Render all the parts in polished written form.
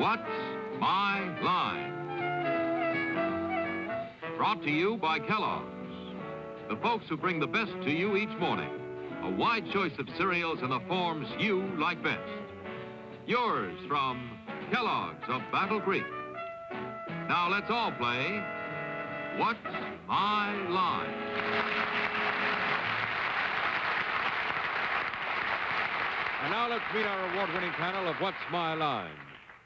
What's My Line? Brought to you by Kellogg's, the folks who bring the best to you each morning. A wide choice of cereals in the forms you like best. Yours from Kellogg's of Battle Creek. Now let's all play What's My Line? And now let's meet our award-winning panel of What's My Line.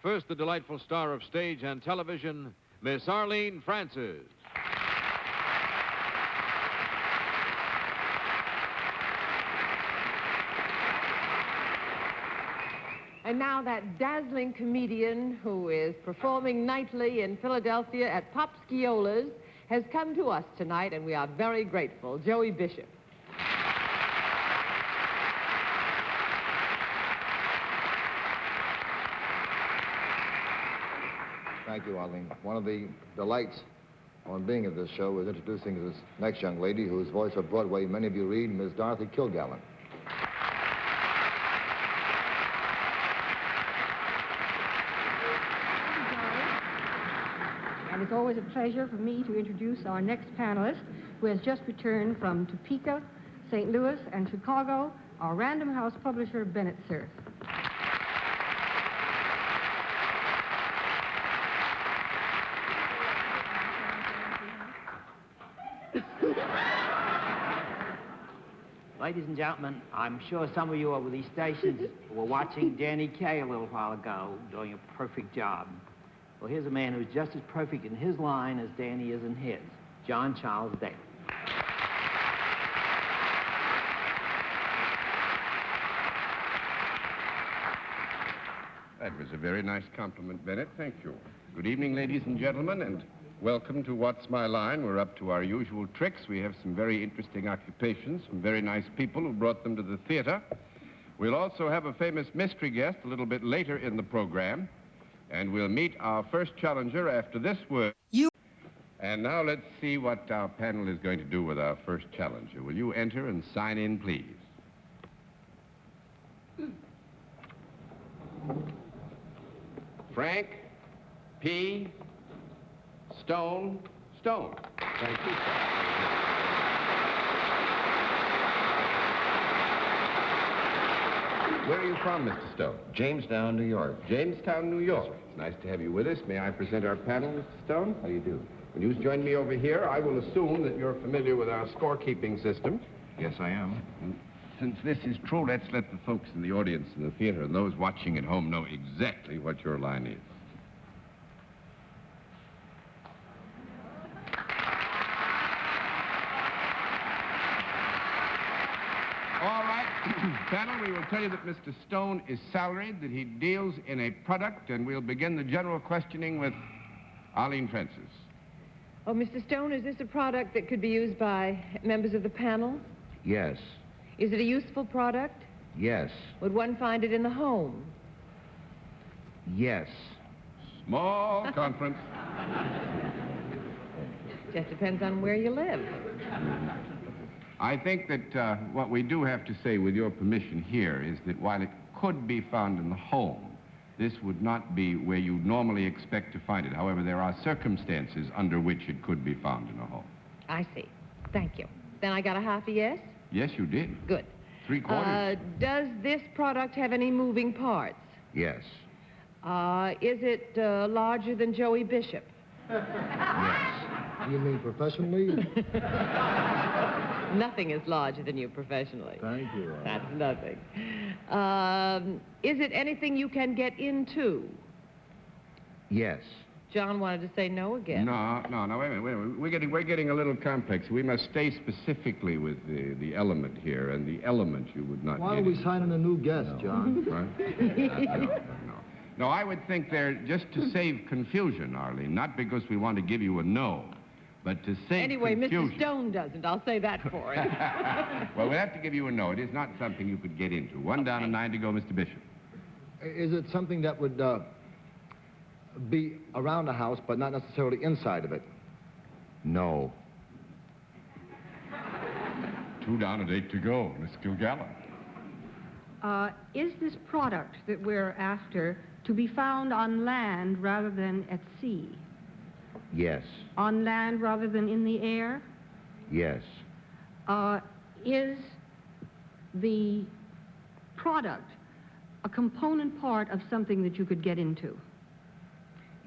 First, the delightful star of stage and television, Miss Arlene Francis. And now that dazzling comedian who is performing nightly in Philadelphia at Popsciola's has come to us tonight, and we are very grateful. Joey Bishop. Thank you, Arlene. One of the delights on being at this show is introducing this next young lady whose voice of Broadway many of you read, Miss Dorothy Kilgallen. And it's always a pleasure for me to introduce our next panelist, who has just returned from Topeka, St. Louis, and Chicago, our Random House publisher, Bennett, Cerf. Ladies and gentlemen, I'm sure some of you over these stations were watching Danny Kaye a little while ago doing a perfect job. Well, here's a man who's just as perfect in his line as Danny is in his, John Charles Daly. That was a very nice compliment, Bennett. Thank you. Good evening, ladies and gentlemen, and welcome to What's My Line. We're up to our usual tricks. We have some very interesting occupations, some very nice people who brought them to the theater. We'll also have a famous mystery guest a little bit later in the program, and we'll meet our first challenger after this word. And now let's see what our panel is going to do with our first challenger. Will you enter and sign in, please? Frank P. Stone. Thank you, sir. Where are you from, Mr. Stone? Jamestown, New York. Jamestown, New York. It's nice to have you with us. May I present our panel, Mr. Stone? How do you do? When you join me over here, I will assume that you're familiar with our scorekeeping system. Yes, I am. And since this is true, let's let the folks in the audience in the theater and those watching at home know exactly what your line is. All right, panel, we will tell you that Mr. Stone is salaried, that he deals in a product, and we'll begin the general questioning with Arlene Francis. Oh, Mr. Stone, is this a product that could be used by members of the panel? Yes. Is it a useful product? Yes. Would one find it in the home? Yes. Small conference. Just depends on where you live. I think that what we do have to say, with your permission here, is that while it could be found in the home, this would not be where you normally expect to find it. However, there are circumstances under which it could be found in a home. I see. Thank you. Then I got a half a yes? Yes, you did. Good. 3/4. Does this product have any moving parts? Yes. Is it larger than Joey Bishop? Yes. You mean professionally? Nothing is larger than you professionally. Thank you. That's nothing. Is it anything you can get into? Yes. John wanted to say no again. No, wait a minute. We're getting a little complex. We must stay specifically with the element here, and the element you would not Why get don't we into. sign in a new guest, John? Right? No, I would think there, just to save confusion, Arlene, not because we want to give you a no, but to save Anyway, confusion. Mr. Stone doesn't. I'll say that for him. Well, we'll have to give you a no. It is not something you could get into. One down and 9 to go, Mr. Bishop. Is it something that would be around the house, but not necessarily inside of it? No. 2 down and 8 to go, Miss Kilgallen. Is this product that we're after to be found on land rather than at sea? Yes. On land rather than in the air? Yes. Is the product a component part of something that you could get into?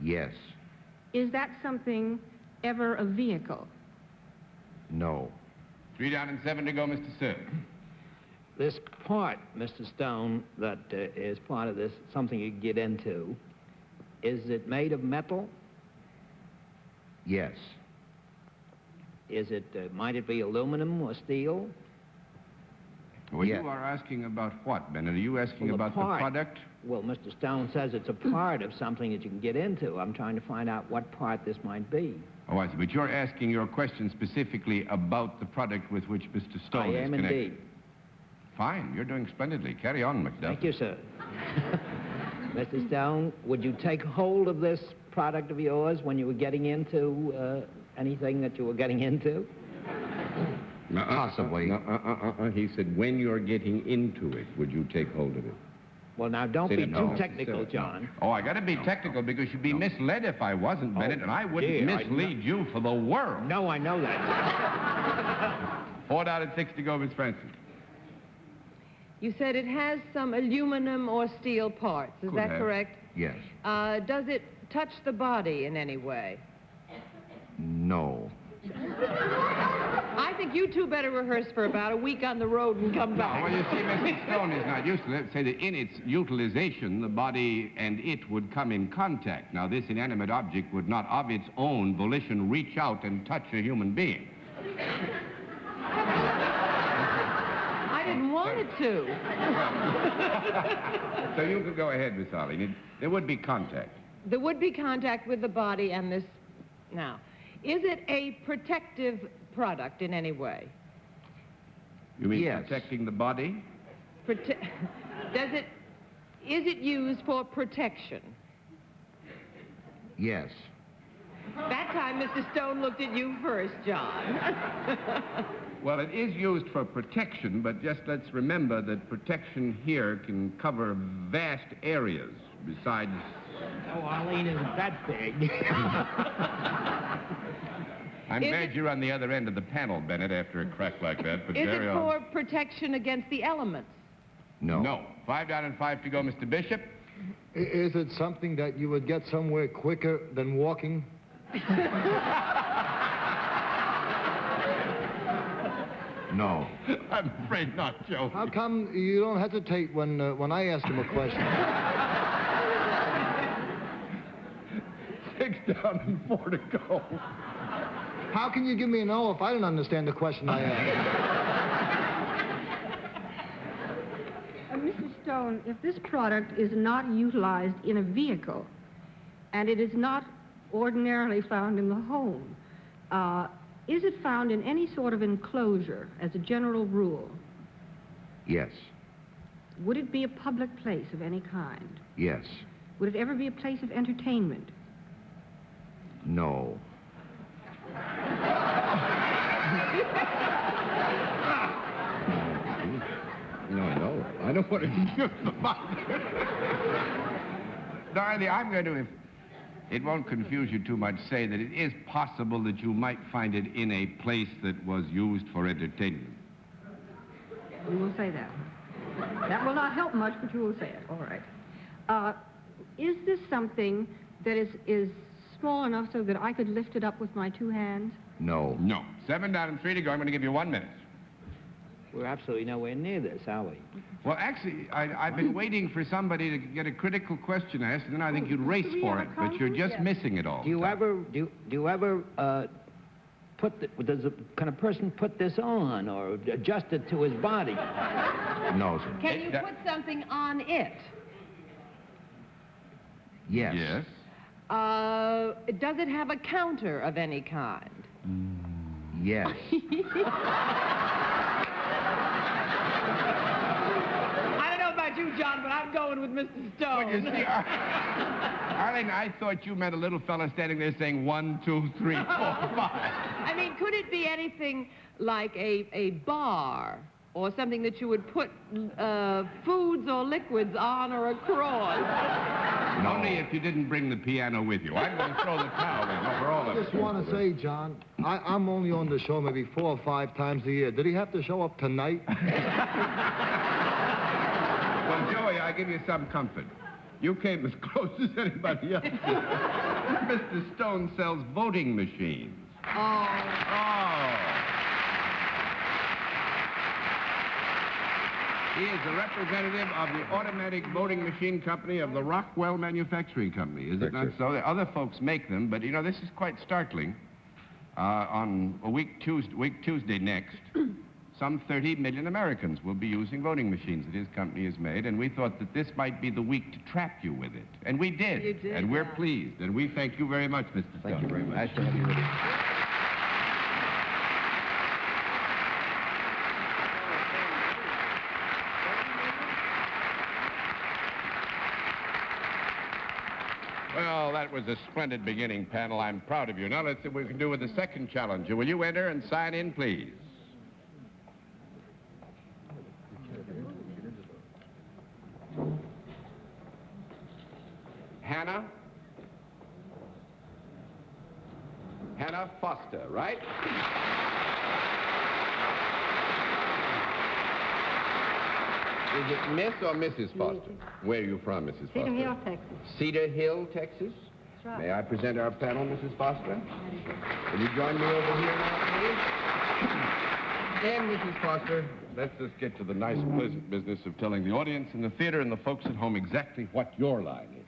Yes. Is that something ever a vehicle? No. 3 down and 7 to go, Mr. Cerf. This part, Mr. Stone, that is part of this, something you get into, is it made of metal? Yes. Is it, might it be aluminum or steel? Well, Yes. you are asking about what, Bennett? Are you asking Well, about the part. product? Well, Mr. Stone says it's a part of something that you can get into. I'm trying to find out what part this might be. Oh, I see. But you're asking your question specifically about the product with which Mr. Stone I is am connected. indeed. Fine. You're doing splendidly. Carry on, McDuff. Thank you, sir. Mr. Stone, would you take hold of this product of yours when you were getting into anything that you were getting into? Possibly. He said, when you're getting into it, would you take hold of it? Well, now, don't Say be that too no. technical, John. Oh, I got to be technical because you'd be misled if I wasn't, Bennett, and I wouldn't dear, mislead you for the world. No, I know that. 4 down and 6 to go, Miss Francis. You said it has some aluminum or steel parts. Is Could that have. correct? Yes. Does it touch the body in any way? No. I think you two better rehearse for about a week on the road and come back. Well, you see, Mrs. Stone is not used to that. Say that in its utilization, the body and it would come in contact. Now, this inanimate object would not, of its own volition, reach out and touch a human being. I didn't want it to. So you could go ahead, Miss Arlene. There would be contact. There would be contact with the body and this. Now, is it a protective product in any way? You mean Yes. protecting the body? Is it used for protection? Yes. That time, Mr. Stone looked at you first, John. Well, it is used for protection, but just let's remember that protection here can cover vast areas besides... Oh, Arlene isn't that big. I'm glad you're on the other end of the panel, Bennett, after a crack like that, but Is carry it on. for protection against the elements? No. No. 5 down and 5 to go, Mr. Bishop. Is it something that you would get somewhere quicker than walking? No. I'm afraid not, Joe. How come you don't hesitate when I ask him a question? 6 down and 4 to go. How can you give me a no if I don't understand the question I asked? Mrs. Stone, if this product is not utilized in a vehicle, and it is not ordinarily found in the home, is it found in any sort of enclosure as a general rule? Yes. Would it be a public place of any kind? Yes. Would it ever be a place of entertainment? No. No. I don't want to confuse the mother. Dorothy, I'm going to, if it won't confuse you too much, say that it is possible that you might find it in a place that was used for entertainment. We will say that. That will not help much, but you will say it. All right. Is this something that is small enough so that I could lift it up with my 2 hands? No. No. 7 down and 3 to go. I'm going to give you 1 minute. We're absolutely nowhere near this, are we? Well, actually, I've been waiting for somebody to get a critical question asked, and then I think you'd race do we for have it, a but you're conflict? just missing it all. Do you ever, does a kind of person put this on or adjust it to his body? No, sir. Can you put something on it? Yes. Yes. Does it have a counter of any kind? Yes. I don't know about you, John, but I'm going with Mr. Stone. Well, you see, Arlene, I thought you meant a little fella standing there saying 1, 2, 3, 4, 5. I mean, could it be anything like a bar or something that you would put foods or liquids on or across. No. Only if you didn't bring the piano with you. I'm going to throw the towel in over all of I us. just want to say, John, I'm only on the show maybe 4 or 5 times a year. Did he have to show up tonight? Well, Joey, I give you some comfort. You came as close as anybody else. Mr. Stone sells voting machines. Oh. He is a representative of the automatic voting machine company of the Rockwell Manufacturing Company. Is it not so? The other folks make them, but, you know, this is quite startling. On a week Tuesday next, some 30 million Americans will be using voting machines that his company has made, and we thought that this might be the week to trap you with it. And we did. You did, and we're pleased. And we thank you very much, Mr. Stone. Thank you very much. Nice to have you with us. Well, that was a splendid beginning, panel. I'm proud of you. Now let's see what we can do with the second challenger. Will you enter and sign in, please? Hannah? Hannah Foster, right? Is it Miss or Mrs. Foster? Where are you from, Mrs. Foster? Cedar Hill, Texas. Cedar Hill, Texas? That's right. May I present our panel, Mrs. Foster? Will you join me over here now, please? And, Mrs. Foster, let's just get to the nice, pleasant business of telling the audience in the theater and the folks at home exactly what your line is.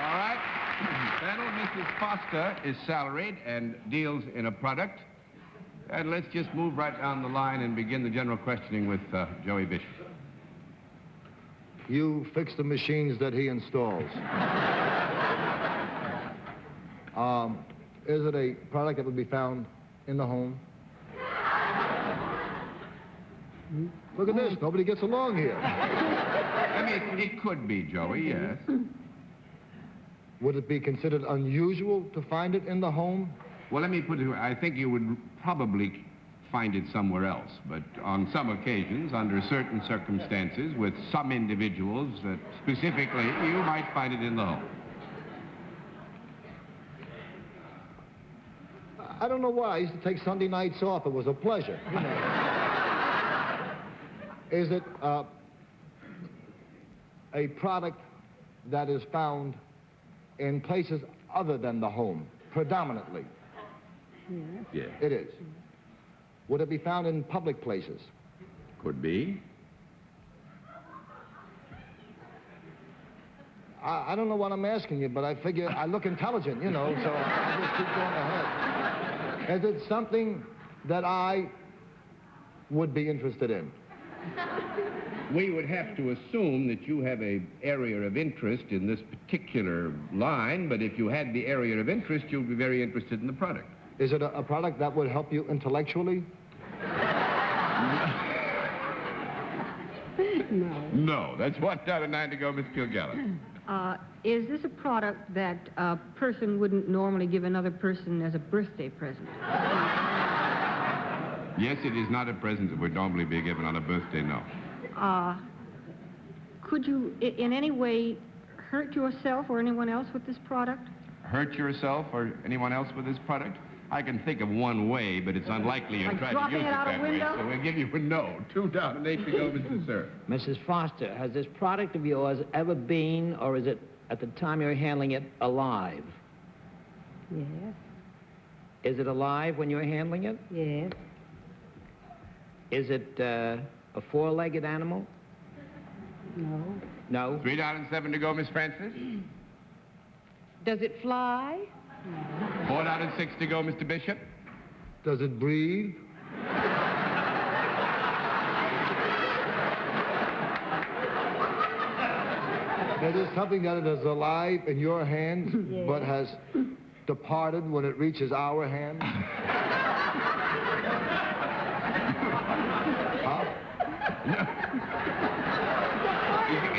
All right. Panel, Mrs. Foster is salaried and deals in a product. And let's just move right down the line and begin the general questioning with Joey Bishop. You fix the machines that he installs. Is it a product that would be found in the home? Look at this. Nobody gets along here. I mean, it could be, Joey, yes. Would it be considered unusual to find it in the home? Well, let me put it this way. I think you would probably find it somewhere else. But on some occasions, under certain circumstances, with some individuals, that specifically, you might find it in the home. I don't know why. I used to take Sunday nights off. It was a pleasure. You know. Is it a product that is found in places other than the home, predominantly? Yes. Yeah. It is. Would it be found in public places? Could be. I don't know what I'm asking you, but I figure I look intelligent, you know, so I just keep going ahead. Is it something that I would be interested in? We would have to assume that you have an area of interest in this particular line, but if you had the area of interest, you'd be very interested in the product. Is it a product that would help you intellectually? No. No, that's 1 out of 9 to go, Miss Kilgallen. Is this a product that a person wouldn't normally give another person as a birthday present? Yes, it is not a present that would normally be given on a birthday, no. Could you, in any way, hurt yourself or anyone else with this product? Hurt yourself or anyone else with this product? I can think of one way, but it's unlikely you'll Like try to dropping use it it out a that way, window? so we'll give you a no. 2 down and 8 to go, Mr. Cerf. Mrs. Foster, has this product of yours ever been, or is it, at the time you're handling it, alive? Yes. Is it alive when you're handling it? Yes. Is it a 4-legged animal? No. No. 3 down and 7 to go, Miss Francis. Does it fly? 4 down and 6 to go, Mr. Bishop. Does it breathe? Is it something that is alive in your hands, Yes. but has departed when it reaches our hands? Huh?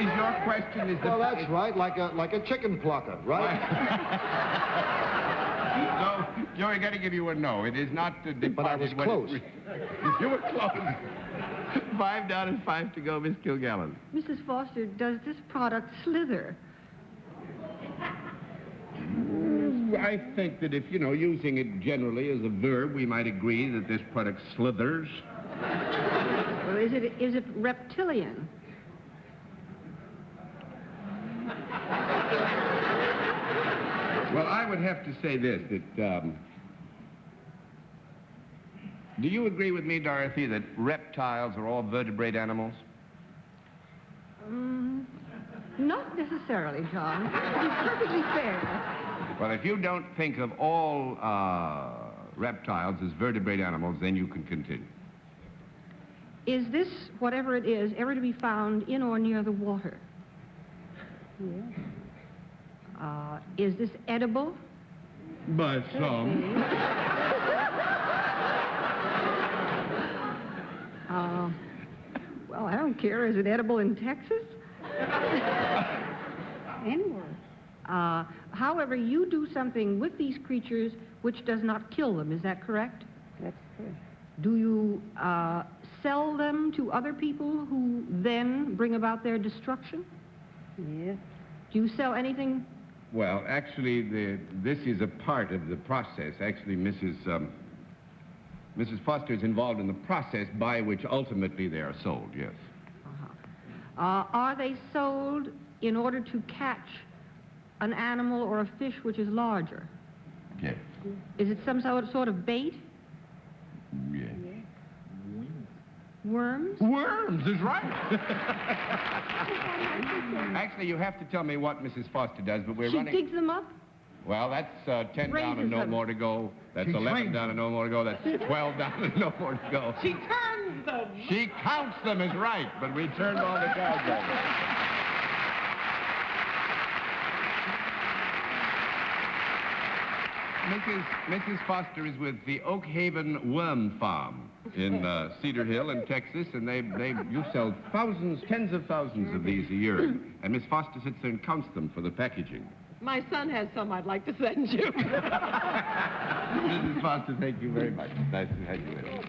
is your question is the... Well, that's right, like a chicken plucker, right? No, Joey, got to give you a no. It is not departed. But I was close. You were close. 5 down and 5 to go, Miss Kilgallen. Mrs. Foster, does this product slither? I think that if, using it generally as a verb, we might agree that this product slithers. Or is it reptilian? Well, I would have to say this, that, do you agree with me, Dorothy, that reptiles are all vertebrate animals? Not necessarily, John. To be perfectly fair. Well, if you don't think of all reptiles as vertebrate animals, then you can continue. Is this, whatever it is, ever to be found in or near the water? Yes. Is this edible? By some. Well, I don't care. Is it edible in Texas? Anywhere. However, you do something with these creatures which does not kill them. Is that correct? That's correct. Do you sell them to other people who then bring about their destruction? Yes. Do you sell anything? Well, actually, this is a part of the process. Actually, Mrs. Foster is involved in the process by which ultimately they are sold, yes. Are they sold in order to catch an animal or a fish which is larger? Yes. Is it some sort of bait? Yes. Worms? Worms is right. Actually, you have to tell me what Mrs. Foster does, but we're running... She digs them up? Well, that's 10 down and no them. more to go. That's 11 down and no more to go. That's 12 down and no more to go. She turns them. She counts them is right, but we turned all the cards over. Mrs. Foster is with the Oak Haven Worm Farm in Cedar Hill in Texas, and you sell thousands, tens of thousands of these a year. And Miss Foster sits there and counts them for the packaging. My son has some I'd like to send you. Mrs. Foster, thank you very much. Nice to have you with us.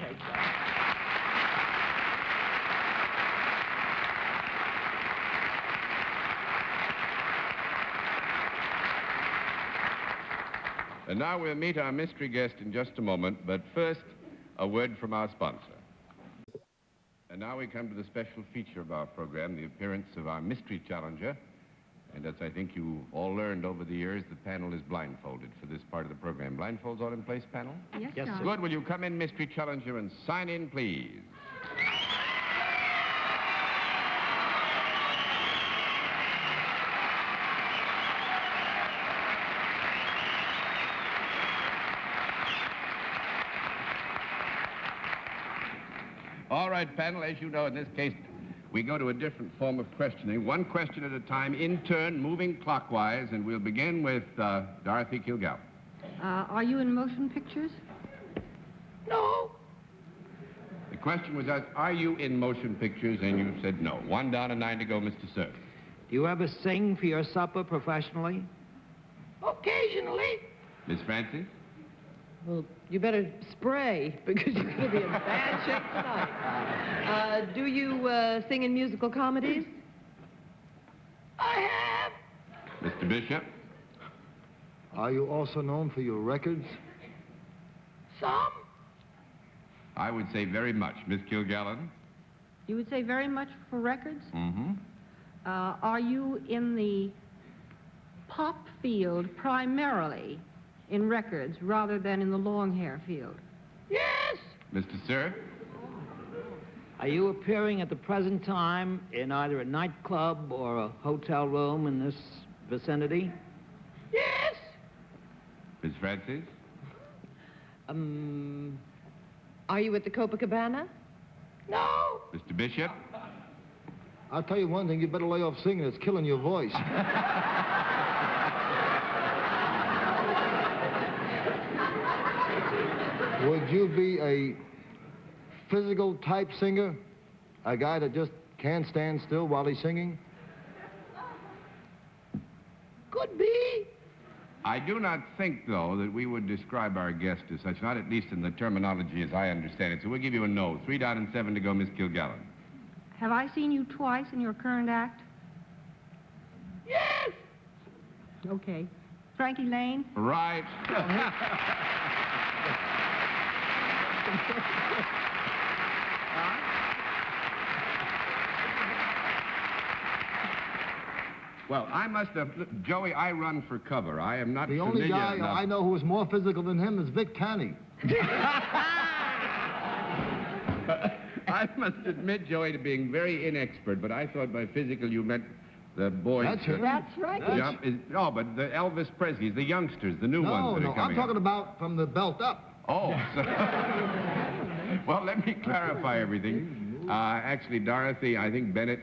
And now we'll meet our mystery guest in just a moment, but first, a word from our sponsor. And now we come to the special feature of our program, the appearance of our mystery challenger. And as I think you all learned over the years, the panel is blindfolded for this part of the program. Blindfolds all in place, panel? Yes, Yes, John. sir. Good. Will you come in, mystery challenger, and sign in, please? All right, panel, as you know, in this case, we go to a different form of questioning, one question at a time, in turn, moving clockwise, and we'll begin with Dorothy Kilgallen. Are you in motion pictures? No. The question was asked, are you in motion pictures? And you said no. 1 down and 9 to go, Mr. Cerf. Do you ever sing for your supper professionally? Occasionally. Miss Francie? Well, you better spray, because you're going to be in bad shape tonight. Do you sing in musical comedies? I have. Mr. Bishop? Are you also known for your records? Some. I would say very much. Miss Kilgallen? You would say very much for records? Mm-hmm. Are you in the pop field primarily in records rather than in the long hair field? Yes. Mr. Cerf? Are you appearing at the present time in either a nightclub or a hotel room in this vicinity? Yes. Miss Francis? Are you at the Copacabana? No. Mr. Bishop? I'll tell you one thing, you better lay off singing. It's killing your voice. Would you be a physical type singer? A guy that just can't stand still while he's singing? could be. I do not think, though, that we would describe our guest as such, not at least in the terminology as I understand it. So we'll give you a no. 3 down and 7 to go, Miss Kilgallen. Have I seen you twice in your current act? Yes. Okay. Frankie Laine? Right. Well, I must have... Look, Joey, I run for cover. I am not The familiar only guy enough. I know who is more physical than him is Vic Tanny. I must admit, Joey, to being very inexpert, but I thought by physical you meant the boys... That's it. That's right. No, but the Elvis Presleys, the youngsters, the new ones that are No, coming I'm talking up. about from the belt up. Oh, so... Well, let me clarify everything. Actually, Dorothy, I think Bennett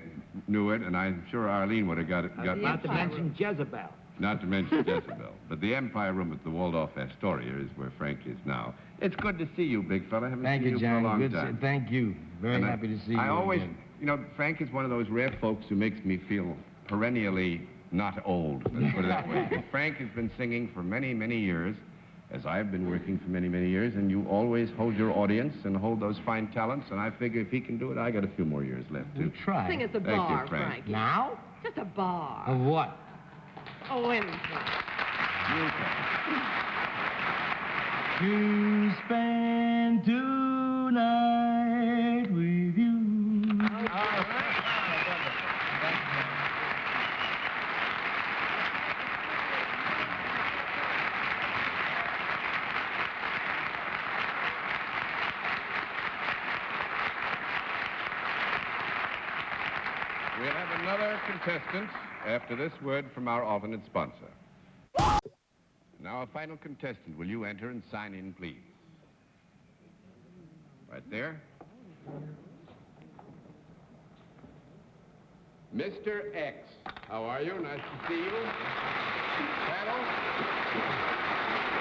knew it, and I'm sure Arlene would have got it. Not to mention Jezebel. Not to mention Jezebel. But the Empire Room at the Waldorf Astoria is where Frank is now. It's good to see you, big fella. Haven't Thank seen you, for a John. long Good time. thank you. Very And happy to see you I always, again. you know, Frank is one of those rare folks who makes me feel perennially not old. Let's put it that way. Frank has been singing for many, many years, as I've been working for many, many years, and you always hold your audience and hold those fine talents, and I figure if he can do it, I got a few more years left, too. Try. Sing us a Thank you, bar, Frank. Frankie. Now? Just a bar. Of what? Oh, anything. To spend tonight with you. We'll have another contestant after this word from our alternate sponsor. Now, a final contestant. Will you enter and sign in, please? Right there. Mr. X. How are you? Nice to see you. Panel.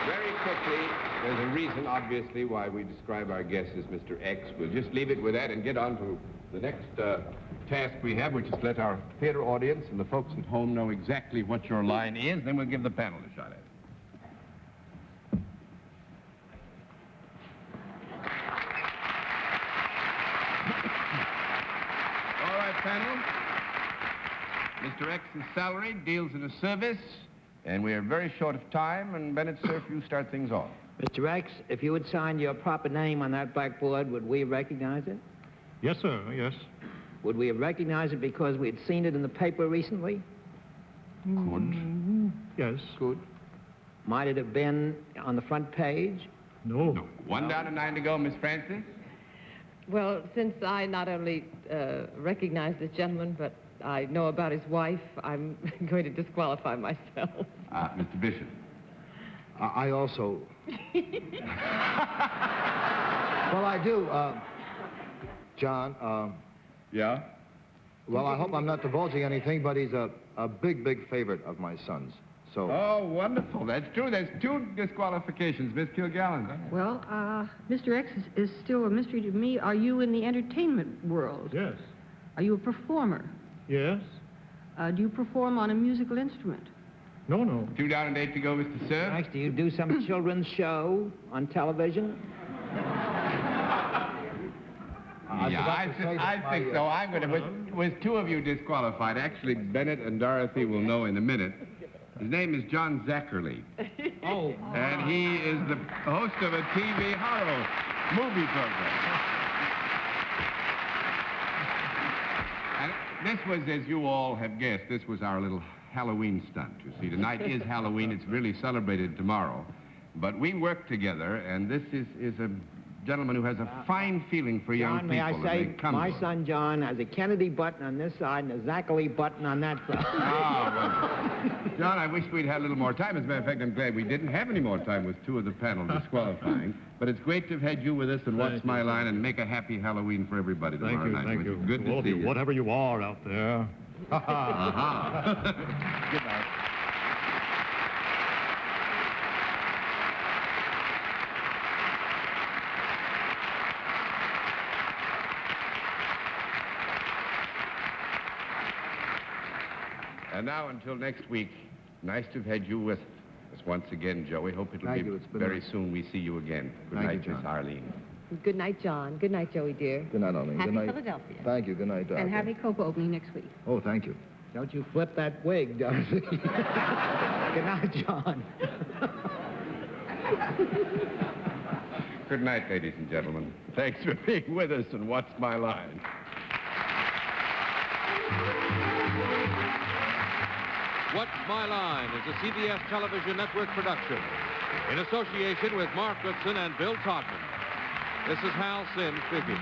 Very quickly, there's a reason, obviously, why we describe our guest as Mr. X. We'll just leave it with that and get on to the next task we have, which is to let our theater audience and the folks at home know exactly what your line is. Then we'll give the panel a shot at it. All right, panel. Mr. X's salary deals in a service, and we are very short of time, and Bennett, Cerf, you start things off. Mr. X, if you would sign your proper name on that blackboard, would we recognize it? Yes, sir, yes. Would we have recognized it because we had seen it in the paper recently? Good. Yes. Good. Might it have been on the front page? No. No. 1 down and 9 to go, Miss Francis. Well, since I not only recognize this gentleman, but I know about his wife, I'm going to disqualify myself. Mr. Bishop. I also... Well, I do. John, Yeah? well, I hope I'm not divulging anything, but he's a big, big favorite of my son's. So... Oh, wonderful. That's true. There's 2 disqualifications, Miss Kilgallen. Well, Mr. X is still a mystery to me. Are you in the entertainment world? Yes. Are you a performer? Yes. Do you perform on a musical instrument? No, no. 2 down and 8 to go, Mr. Cerf. X, do you do some children's show on television? I think so. I'm going to, with 2 of you disqualified, actually, Bennett and Dorothy will know in a minute. His name is John Zackerly. Oh. And he is the host of a TV horror movie program. And this was, as you all have guessed, this was our little Halloween stunt. You see, tonight is Halloween. It's really celebrated tomorrow. But we work together, and this is a gentleman who has a fine feeling for young John, people. may I and say, they come my to him. son John has a Kennedy button on this side and a Zachary button on that side. Ah, well, John, I wish we'd had a little more time. As a matter of fact, I'm glad we didn't have any more time with 2 of the panel disqualifying. But it's great to have had you with us and What's My Line and make a happy Halloween for everybody tomorrow night. Thank you. It's good All to of see you, you. whatever you are out there. Uh-huh. Good night. And now, until next week, Nice to have had you with us once again, Joey. Hope it'll Thank be you. It's been very nice. soon we see you again. Good Thank night, you, Miss John. Arlene. Good night, John. Good night, Joey, dear. Good night, Arlene. Happy Good night. Philadelphia. Thank you. Good night, Dorothy. And happy Copa opening next week. Oh, thank you. Don't you flip that wig, Dorothy. Good night, John. Good night, ladies and gentlemen. Thanks for being with us and What's My Line? What's My Line is a CBS television network production in association with Mark Goodson and Bill Todman. This is Hal Sims speaking.